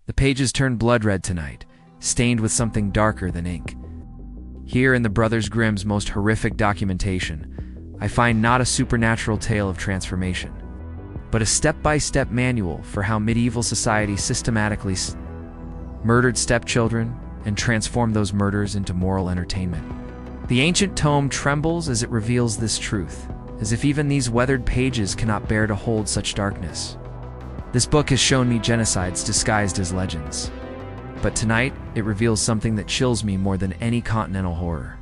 The pages turn blood red tonight, stained with something darker than ink. Here in the Brothers Grimm's most horrific documentation, I find not a supernatural tale of transformation, but a step-by-step manual for how medieval society systematically murdered stepchildren and transformed those murders into moral entertainment. The ancient tome trembles as it reveals this truth, as if even these weathered pages cannot bear to hold such darkness. This book has shown me genocides disguised as legends, but tonight it reveals something that chills me more than any continental horror: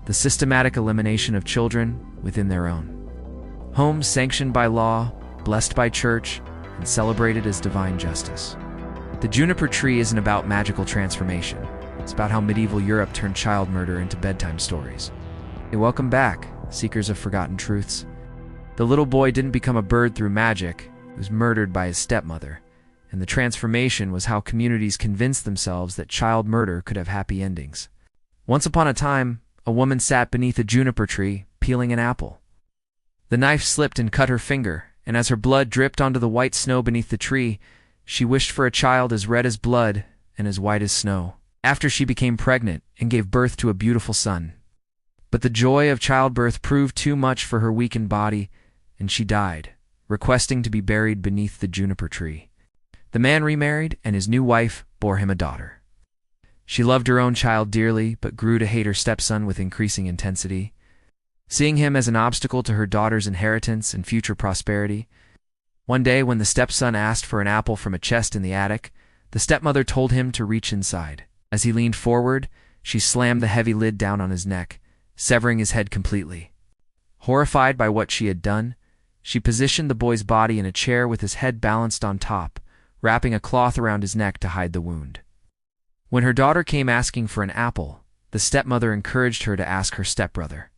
the systematic elimination of children within their own homes, sanctioned by law, blessed by church, and celebrated as divine justice. The Juniper Tree isn't about magical transformation. It's about how medieval Europe turned child murder into bedtime stories. Hey, welcome back, seekers of forgotten truths. The little boy didn't become a bird through magic. He was murdered by his stepmother, and the transformation was how communities convinced themselves that child murder could have happy endings. Once upon a time, a woman sat beneath a juniper tree, peeling an apple. The knife slipped and cut her finger, and as her blood dripped onto the white snow beneath the tree, she wished for a child as red as blood and as white as snow. After she became pregnant and gave birth to a beautiful son. But the joy of childbirth proved too much for her weakened body, and she died, requesting to be buried beneath the juniper tree. The man remarried, and his new wife bore him a daughter. She loved her own child dearly, but grew to hate her stepson with increasing intensity. Seeing him as an obstacle to her daughter's inheritance and future prosperity, one day when the stepson asked for an apple from a chest in the attic, the stepmother told him to reach inside. As he leaned forward, she slammed the heavy lid down on his neck, severing his head completely. Horrified by what she had done, she positioned the boy's body in a chair with his head balanced on top, wrapping a cloth around his neck to hide the wound. When her daughter came asking for an apple, the stepmother encouraged her to ask her stepbrother.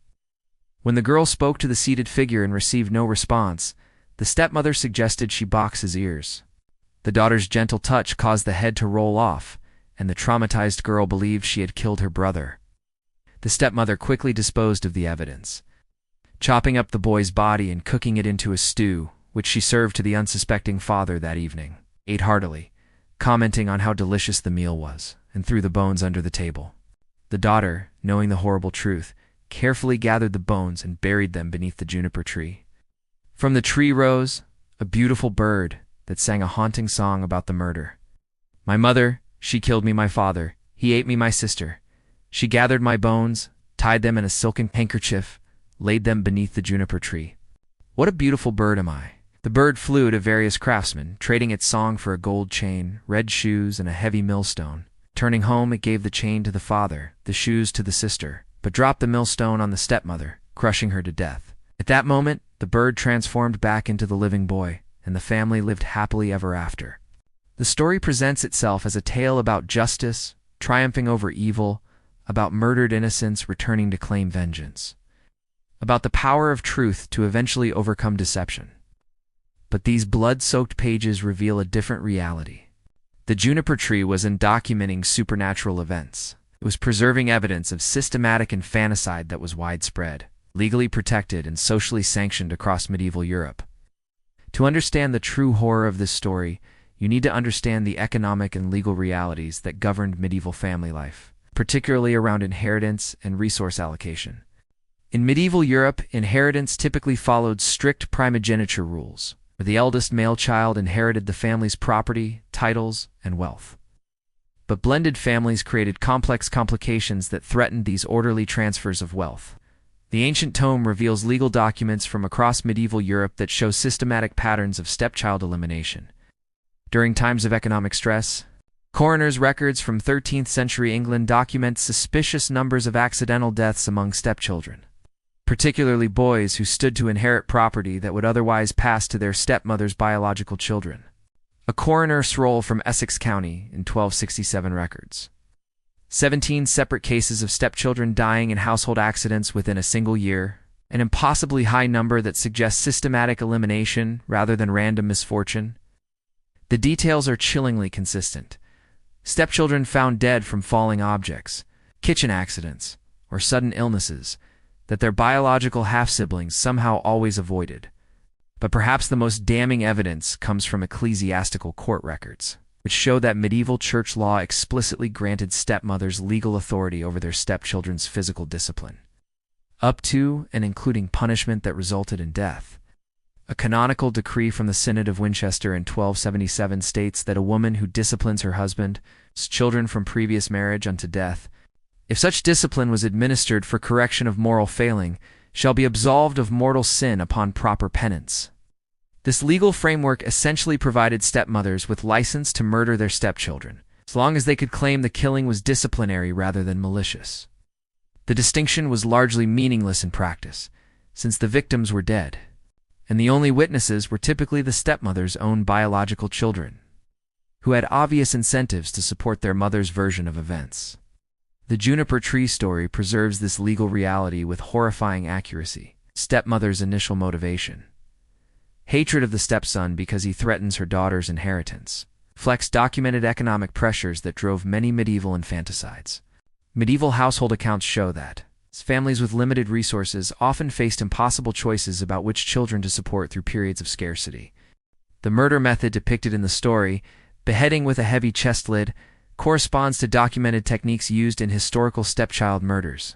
When the girl spoke to the seated figure and received no response, the stepmother suggested she box his ears. The daughter's gentle touch caused the head to roll off, and the traumatized girl believed she had killed her brother. The stepmother quickly disposed of the evidence, chopping up the boy's body and cooking it into a stew, which she served to the unsuspecting father that evening. Ate heartily, commenting on how delicious the meal was, and threw the bones under the table. The daughter, knowing the horrible truth, carefully gathered the bones and buried them beneath the juniper tree. From the tree rose a beautiful bird that sang a haunting song about the murder. My mother, she killed me my father, he ate me my sister. She gathered my bones, tied them in a silken handkerchief, laid them beneath the juniper tree. What a beautiful bird am I. The bird flew to various craftsmen, trading its song for a gold chain, red shoes, and a heavy millstone. Turning home, it gave the chain to the father, the shoes to the sister, but dropped the millstone on the stepmother, crushing her to death. At that moment, the bird transformed back into the living boy, and the family lived happily ever after. The story presents itself as a tale about justice, triumphing over evil, about murdered innocents returning to claim vengeance, about the power of truth to eventually overcome deception. But these blood-soaked pages reveal a different reality. The Juniper Tree wasn't documenting supernatural events. It was preserving evidence of systematic infanticide that was widespread, legally protected, and socially sanctioned across medieval Europe. To understand the true horror of this story, you need to understand the economic and legal realities that governed medieval family life, particularly around inheritance and resource allocation. In medieval Europe, inheritance typically followed strict primogeniture rules, where the eldest male child inherited the family's property, titles, and wealth. But blended families created complex complications that threatened these orderly transfers of wealth. The ancient tome reveals legal documents from across medieval Europe that show systematic patterns of stepchild elimination. During times of economic stress, coroners' records from 13th century England document suspicious numbers of accidental deaths among stepchildren, particularly boys who stood to inherit property that would otherwise pass to their stepmother's biological children. A coroner's roll from Essex County in 1267 records 17 separate cases of stepchildren dying in household accidents within a single year, an impossibly high number that suggests systematic elimination rather than random misfortune. The details are chillingly consistent. Stepchildren found dead from falling objects, kitchen accidents, or sudden illnesses that their biological half-siblings somehow always avoided. But perhaps the most damning evidence comes from ecclesiastical court records. which show that medieval church law explicitly granted stepmothers legal authority over their stepchildren's physical discipline, up to and including punishment that resulted in death. A canonical decree from the Synod of Winchester in 1277 states that a woman who disciplines her husband's children from previous marriage unto death, if such discipline was administered for correction of moral failing, shall be absolved of mortal sin upon proper penance. This legal framework essentially provided stepmothers with license to murder their stepchildren, as long as they could claim the killing was disciplinary rather than malicious. The distinction was largely meaningless in practice, since the victims were dead, and the only witnesses were typically the stepmother's own biological children, who had obvious incentives to support their mother's version of events. The Juniper Tree story preserves this legal reality with horrifying accuracy. Stepmother's initial motivation: hatred of the stepson because he threatens her daughter's inheritance, reflects documented economic pressures that drove many medieval infanticides. Medieval household accounts show that families with limited resources often faced impossible choices about which children to support through periods of scarcity. The murder method depicted in the story, beheading with a heavy chest lid, corresponds to documented techniques used in historical stepchild murders.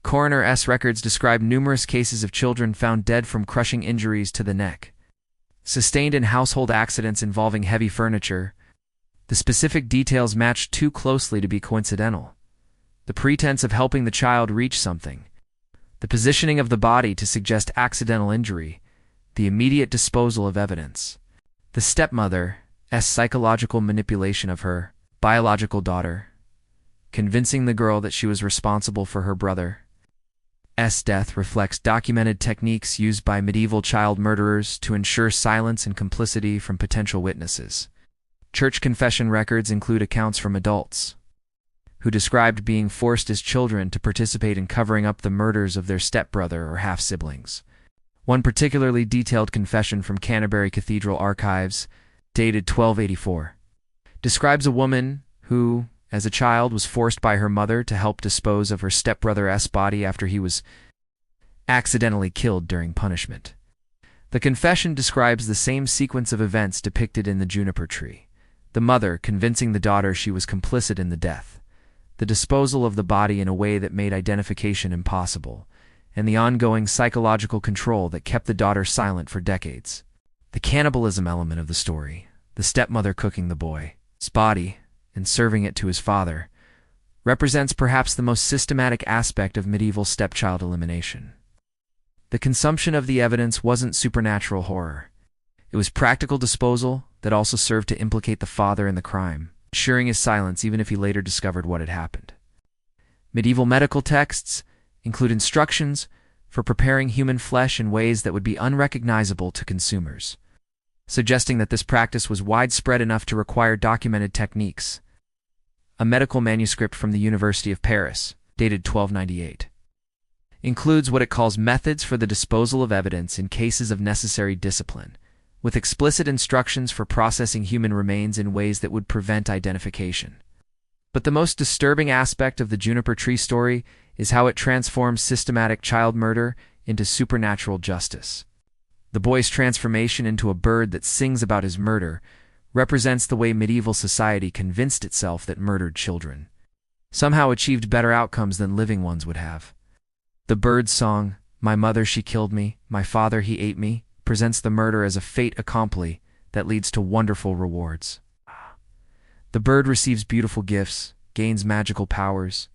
Coroner's records describe numerous cases of children found dead from crushing injuries to the neck, sustained in household accidents involving heavy furniture. The specific details matched too closely to be coincidental. The pretense of helping the child reach something, the positioning of the body to suggest accidental injury, the immediate disposal of evidence. The stepmother's psychological manipulation of her biological daughter, convincing the girl that she was responsible for her brother's death, reflects documented techniques used by medieval child murderers to ensure silence and complicity from potential witnesses. Church confession records include accounts from adults who described being forced as children to participate in covering up the murders of their stepbrother or half-siblings. One particularly detailed confession from Canterbury Cathedral archives, dated 1284, describes a woman who, as a child, was forced by her mother to help dispose of her stepbrother's body after he was accidentally killed during punishment. The confession describes the same sequence of events depicted in the Juniper Tree: the mother convincing the daughter she was complicit in the death, the disposal of the body in a way that made identification impossible, and the ongoing psychological control that kept the daughter silent for decades. The cannibalism element of the story, the stepmother cooking the boy's body and serving it to his father, represents perhaps the most systematic aspect of medieval stepchild elimination. The consumption of the evidence wasn't supernatural horror. It was practical disposal that also served to implicate the father in the crime, ensuring his silence even if he later discovered what had happened. Medieval medical texts include instructions for preparing human flesh in ways that would be unrecognizable to consumers, suggesting that this practice was widespread enough to require documented techniques. A medical manuscript from the University of Paris, dated 1298, includes what it calls methods for the disposal of evidence in cases of necessary discipline, with explicit instructions for processing human remains in ways that would prevent identification. But the most disturbing aspect of the Juniper Tree story is how it transforms systematic child murder into supernatural justice. The boy's transformation into a bird that sings about his murder represents the way medieval society convinced itself that murdered children somehow achieved better outcomes than living ones would have. The bird's song, "My mother she killed me, my father he ate me," presents the murder as a fait accompli that leads to wonderful rewards. The bird receives beautiful gifts, gains magical powers,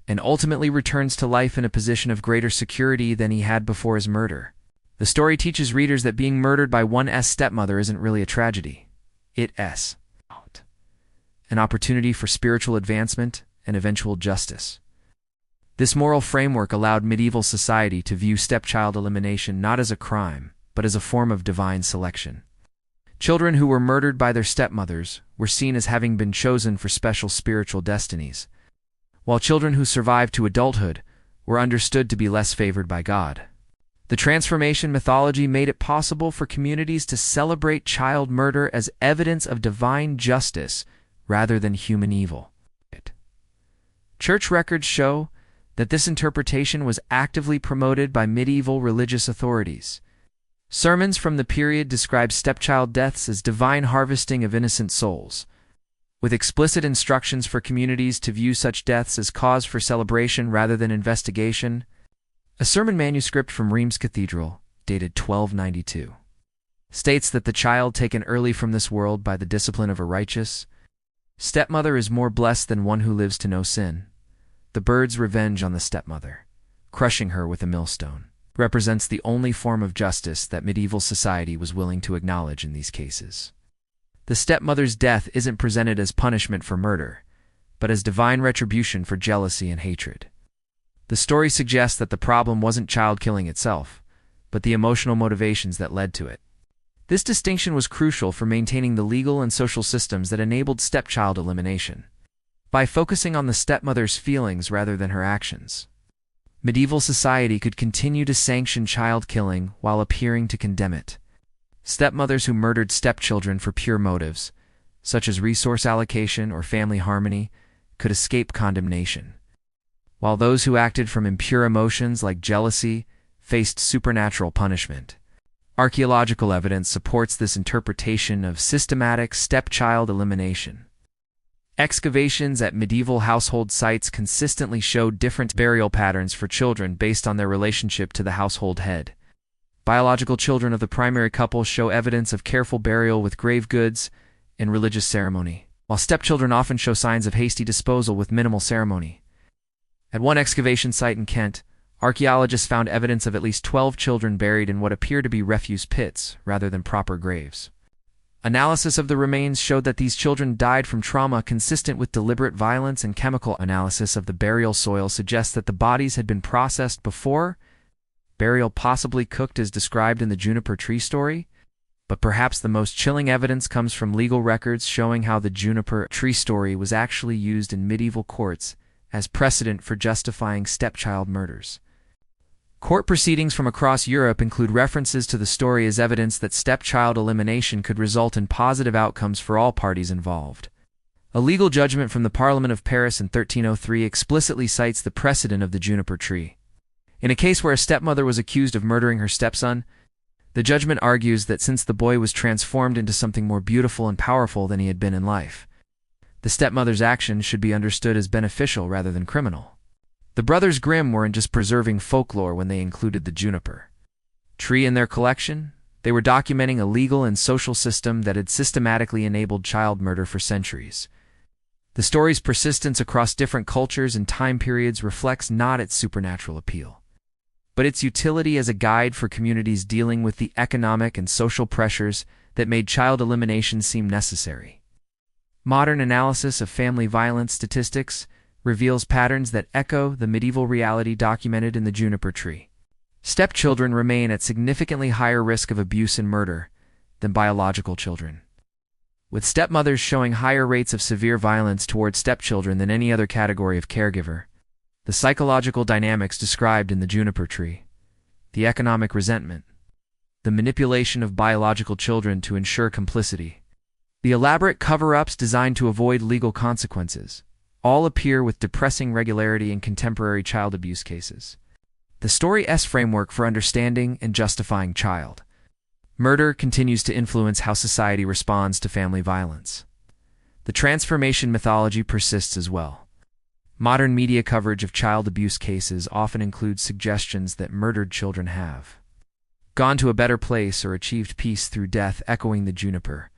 and ultimately returns to life in a position of greater security than he had before his murder. The story teaches readers that being murdered by one's stepmother isn't really a tragedy. It's an opportunity for spiritual advancement and eventual justice. This moral framework allowed medieval society to view stepchild elimination not as a crime, but as a form of divine selection. Children who were murdered by their stepmothers were seen as having been chosen for special spiritual destinies, while children who survived to adulthood were understood to be less favored by God. The transformation mythology made it possible for communities to celebrate child murder as evidence of divine justice rather than human evil. Church records show that this interpretation was actively promoted by medieval religious authorities. Sermons from the period describe stepchild deaths as divine harvesting of innocent souls, with explicit instructions for communities to view such deaths as cause for celebration rather than investigation. A sermon manuscript from Reims Cathedral, dated 1292, states that the child taken early from this world by the discipline of a righteous stepmother is more blessed than one who lives to no sin. The bird's revenge on the stepmother, crushing her with a millstone, represents the only form of justice that medieval society was willing to acknowledge in these cases. The stepmother's death isn't presented as punishment for murder, but as divine retribution for jealousy and hatred. The story suggests that the problem wasn't child killing itself, but the emotional motivations that led to it. This distinction was crucial for maintaining the legal and social systems that enabled stepchild elimination. By focusing on the stepmother's feelings rather than her actions, medieval society could continue to sanction child killing while appearing to condemn it. Stepmothers who murdered stepchildren for pure motives, such as resource allocation or family harmony, could escape condemnation, while those who acted from impure emotions like jealousy faced supernatural punishment. Archaeological evidence supports this interpretation of systematic stepchild elimination. Excavations at medieval household sites consistently showed different burial patterns for children based on their relationship to the household head. Biological children of the primary couple show evidence of careful burial with grave goods and religious ceremony, while stepchildren often show signs of hasty disposal with minimal ceremony. At one excavation site in Kent, archaeologists found evidence of at least 12 children buried in what appear to be refuse pits rather than proper graves. Analysis of the remains showed that these children died from trauma consistent with deliberate violence, and chemical analysis of the burial soil suggests that the bodies had been processed before burial, possibly cooked as described in the Juniper Tree story. But perhaps the most chilling evidence comes from legal records showing how the Juniper Tree story was actually used in medieval courts as precedent for justifying stepchild murders. Court proceedings from across Europe include references to the story as evidence that stepchild elimination could result in positive outcomes for all parties involved. A legal judgment from the Parliament of Paris in 1303 explicitly cites the precedent of the Juniper Tree. In a case where a stepmother was accused of murdering her stepson, the judgment argues that since the boy was transformed into something more beautiful and powerful than he had been in life, the stepmother's actions should be understood as beneficial rather than criminal. The brothers Grimm weren't just preserving folklore when they included the Juniper Tree in their collection. They were documenting a legal and social system that had systematically enabled child murder for centuries. The story's persistence across different cultures and time periods reflects not its supernatural appeal, but its utility as a guide for communities dealing with the economic and social pressures that made child elimination seem necessary. Modern analysis of family violence statistics reveals patterns that echo the medieval reality documented in the Juniper Tree. Stepchildren remain at significantly higher risk of abuse and murder than biological children, with stepmothers showing higher rates of severe violence towards stepchildren than any other category of caregiver. The psychological dynamics described in the Juniper Tree, the economic resentment, the manipulation of biological children to ensure complicity, the elaborate cover-ups designed to avoid legal consequences, all appear with depressing regularity in contemporary child abuse cases. The story's framework for understanding and justifying child murder continues to influence how society responds to family violence. The transformation mythology persists as well. Modern media coverage of child abuse cases often includes suggestions that murdered children have gone to a better place or achieved peace through death, echoing the Juniper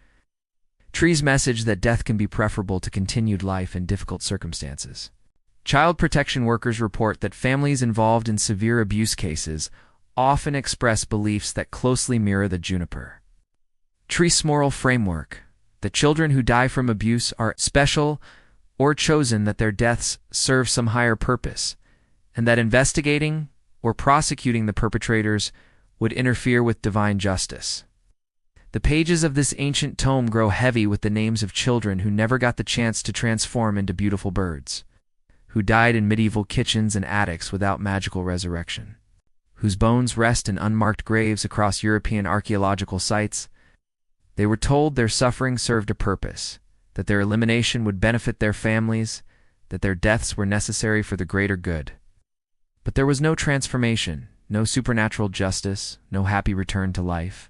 Tree's message that death can be preferable to continued life in difficult circumstances. Child protection workers report that families involved in severe abuse cases often express beliefs that closely mirror the Juniper Tree's moral framework, that children who die from abuse are special or chosen, that their deaths serve some higher purpose, and that investigating or prosecuting the perpetrators would interfere with divine justice. The pages of this ancient tome grow heavy with the names of children who never got the chance to transform into beautiful birds, who died in medieval kitchens and attics without magical resurrection, whose bones rest in unmarked graves across European archaeological sites. They were told their suffering served a purpose, that their elimination would benefit their families, that their deaths were necessary for the greater good. But there was no transformation, no supernatural justice, no happy return to life.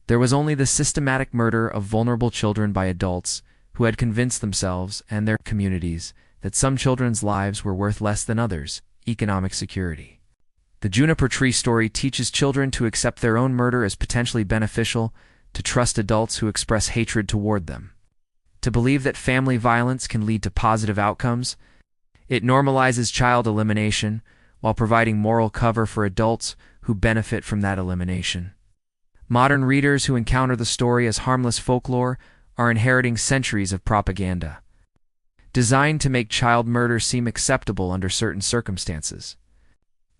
There was only the systematic murder of vulnerable children by adults who had convinced themselves and their communities that some children's lives were worth less than others. Economic security. The Juniper Tree story teaches children to accept their own murder as potentially beneficial, to trust adults who express hatred toward them, to believe that family violence can lead to positive outcomes. It normalizes child elimination while providing moral cover for adults who benefit from that elimination. Modern readers who encounter the story as harmless folklore are inheriting centuries of propaganda, designed to make child murder seem acceptable under certain circumstances.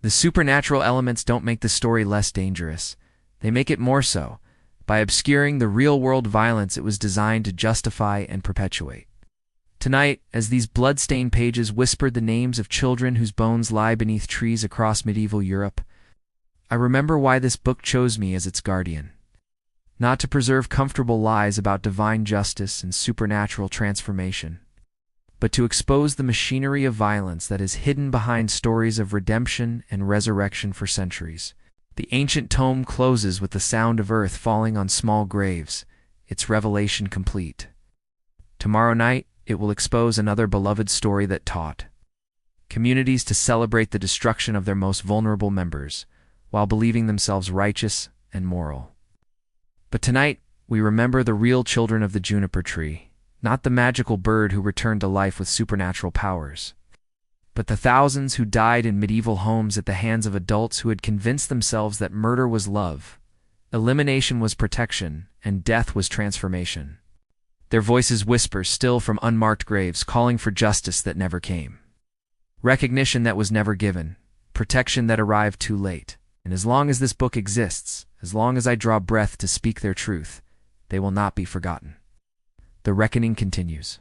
The supernatural elements don't make the story less dangerous. They make it more so, by obscuring the real-world violence it was designed to justify and perpetuate. Tonight, as these blood-stained pages whispered the names of children whose bones lie beneath trees across medieval Europe, I remember why this book chose me as its guardian. Not to preserve comfortable lies about divine justice and supernatural transformation, but to expose the machinery of violence that is hidden behind stories of redemption and resurrection for centuries. The ancient tome closes with the sound of earth falling on small graves, its revelation complete. Tomorrow night, it will expose another beloved story that taught communities to celebrate the destruction of their most vulnerable members, while believing themselves righteous and moral. But tonight, we remember the real children of the Juniper Tree, not the magical bird who returned to life with supernatural powers, but the thousands who died in medieval homes at the hands of adults who had convinced themselves that murder was love, elimination was protection, and death was transformation. Their voices whisper still from unmarked graves, calling for justice that never came, recognition that was never given, protection that arrived too late. And as long as this book exists, as long as I draw breath to speak their truth, they will not be forgotten. The reckoning continues.